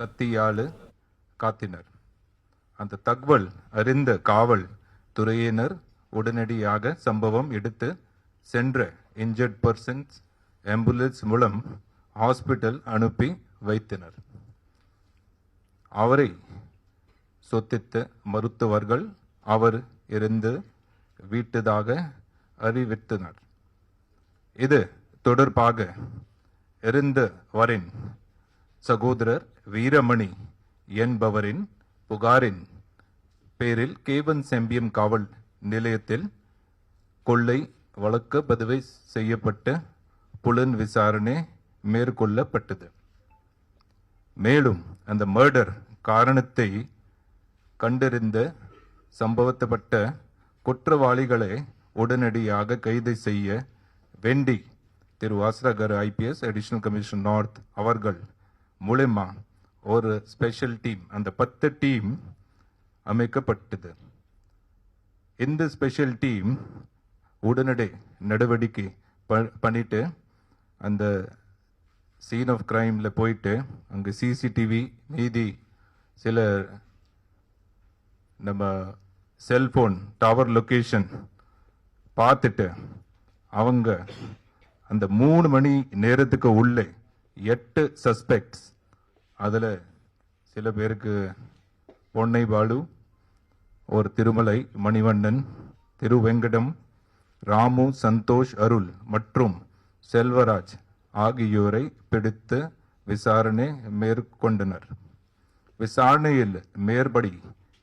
கத்தியால் காத்தினர். அந்த தகவல் அறிந்த காவல் துறையினர் உடனடியாக சம்பவம் எடுத்து சென்ற இன்ஜர்ட் பர்சன்ஸ் ஆம்புலன்ஸ் மூலம் ஹாஸ்பிட்டல் அனுப்பி வைத்தனர். அவரை சொத்தித்த மருத்துவர்கள் அவர் இருந்து வீட்டதாக அறிவித்தனர். இது தொடர்பாக இருந்தவரின் சகோதரர் வீரமணி என்பவரின் புகாரின் பேரில் கேவன் செம்பியம் காவல் நிலையத்தில் கொள்ளை வழக்கு பதிவு செய்யப்பட்ட புலன் விசாரணை மேற்கொள்ளப்பட்டது. மேலும் அந்த மர்டர் காரணத்தை கண்டறிந்த சம்பவப்பட்ட குற்றவாளிகளை உடனடியாக கைது செய்ய வேண்டி திரு வாசரகர் ஐபிஎஸ் அடிஷனல் கமிஷனர் நார்த் அவர்கள் மூலமா ஒரு ஸ்பெஷல் டீம், அந்த 10 டீம் அமைக்கப்பட்டது. இந்த ஸ்பெஷல் டீம் உடனடி நடவடிக்கை பண்ணிட்டு அந்த சீன் ஆஃப் கிரைம்ல போயிட்டு அங்கே சிசிடிவி மீதி சில நம்ம செல்போன் டவர் லொக்கேஷன் பார்த்துட்டு அவங்க அந்த 3 மணி நேரத்துக்கு உள்ளே 8 சஸ்பெக்ட்ஸ், அதில் சில பேருக்கு பொன்னை பாலு, ஒரு திருமலை மணிவண்ணன், திருவெங்கடம், ராமு, சந்தோஷ், அருள் மற்றும் செல்வராஜ் ஆகியோரை பிடித்து விசாரணை மேற்கொண்டனர். விசாரணையில் மேற்படி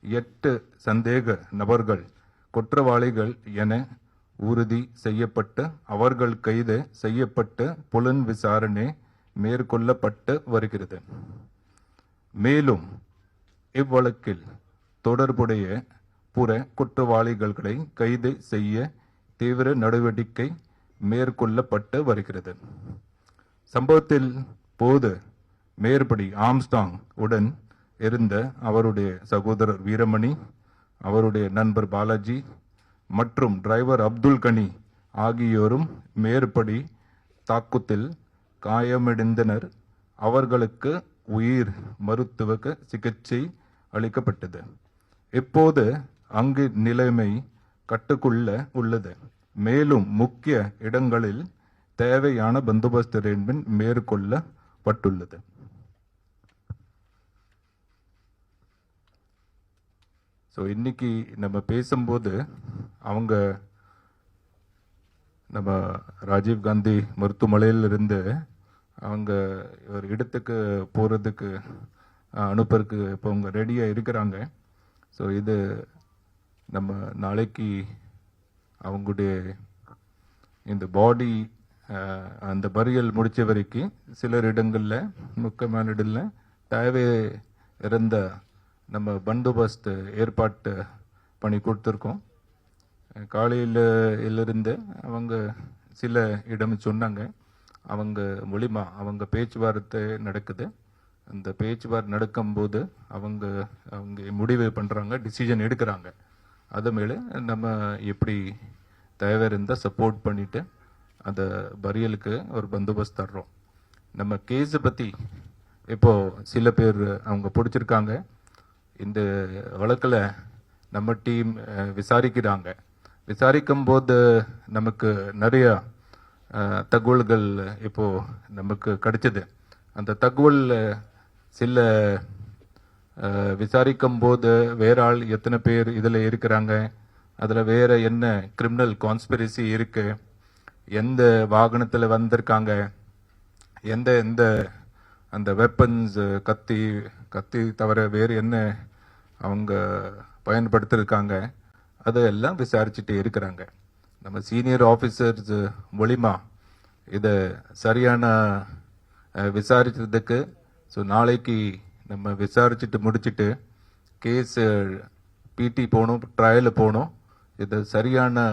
8 சந்தேக நபர்கள் குற்றவாளிகள் என உறுதி செய்யப்பட்டு அவர்கள் கைது செய்யப்பட்டு புலன் விசாரணை மேற்கொள்ளப்பட்டு வருகிறது. மேலும் இவ்வழக்கில் தொடர்புடைய புற குற்றவாளிகளை கைது செய்ய தீவிர நடவடிக்கை மேற்கொள்ளப்பட்டு வருகிறது. சம்பவத்தில் போது மேற்படி ஆம்ஸ்டாங் உடன் இருந்த அவருடைய சகோதரர் வீரமணி, அவருடைய நண்பர் பாலாஜி மற்றும் டிரைவர் அப்துல் கனி ஆகியோரும் மேற்படி தாக்குதல் காயமடைந்தனர். அவர்களுக்கு உயிர் மருத்துவ சிகிச்சை அளிக்கப்பட்டது. இப்போது அங்கு நிலைமை கட்டுக்குள்ள உள்ளது. மேலும் முக்கிய இடங்களில் தேவையான பந்தோபஸ்து அரேஞ்ச்மெண்ட் மேற்கொள்ளப்பட்டுள்ளது. ஸோ இன்னைக்கு நம்ம பேசும்போது அவங்க நம்ம ராஜீவ் காந்தி மருத்துவமனையிலிருந்து அவங்க ஒரு இடத்துக்கு போகிறதுக்கு அனுப்புறதுக்கு இப்போ அவங்க ரெடியாக இருக்கிறாங்க. ஸோ இது நம்ம நாளைக்கு அவங்களுடைய இந்த பாடி அந்த பரியல் முடித்த வரைக்கும் சிலர் இடங்களில் முக்கியமான இடங்களில் தேவை இருந்த நம்ம பந்தோபஸ்து ஏற்பாட்டு பண்ணி கொடுத்துருக்கோம். காலையிலிருந்து அவங்க சில இடம் சொன்னாங்க. அவங்க மூலிமா அவங்க பேச்சுவார்த்தை நடக்குது. அந்த பேச்சுவார்த்தை நடக்கும்போது அவங்க முடிவு பண்ணுறாங்க, டிசிஷன் எடுக்கிறாங்க. அது மேலே நம்ம எப்படி தேவை இருந்தால் சப்போர்ட் பண்ணிவிட்டு அந்த பரியலுக்கு ஒரு பந்தோபஸ்து தர்றோம். நம்ம கேஸை பற்றி இப்போது சில பேர் அவங்க பிடிச்சிருக்காங்க. இந்த வழக்கில் நம்ம டீம் விசாரிக்கிறாங்க. விசாரிக்கும் போது நமக்கு நிறைய தகவல்கள் இப்போது நமக்கு கிடைச்சது. அந்த தகவல் சில விசாரிக்கும் போது வேற ஆள் எத்தனை பேர் இதில் இருக்கிறாங்க, அதில் வேற என்ன கிரிமினல் கான்ஸ்பிரசி இருக்கு, எந்த வாகனத்தில் வந்திருக்காங்க, எந்த எந்த அந்த வெப்பன்ஸ் கத்தி தவிர வேறு என்ன அவங்க பயன்படுத்திருக்காங்க, அதையெல்லாம் விசாரிச்சுட்டு இருக்கிறாங்க. நம்ம சீனியர் ஆஃபீஸர்ஸ் மூலிமா இதை சரியான விசாரிச்சதுக்கு ஸோ நாளைக்கு நம்ம விசாரிச்சுட்டு முடிச்சுட்டு கேஸ் பிடி போகணும், ட்ரையல் போகணும். இதை சரியான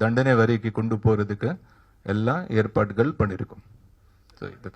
தண்டனை வரைக்கும் கொண்டு போகிறதுக்கு எல்லாம் ஏற்பாடுகள் பண்ணியிருக்கோம். ஸோ இது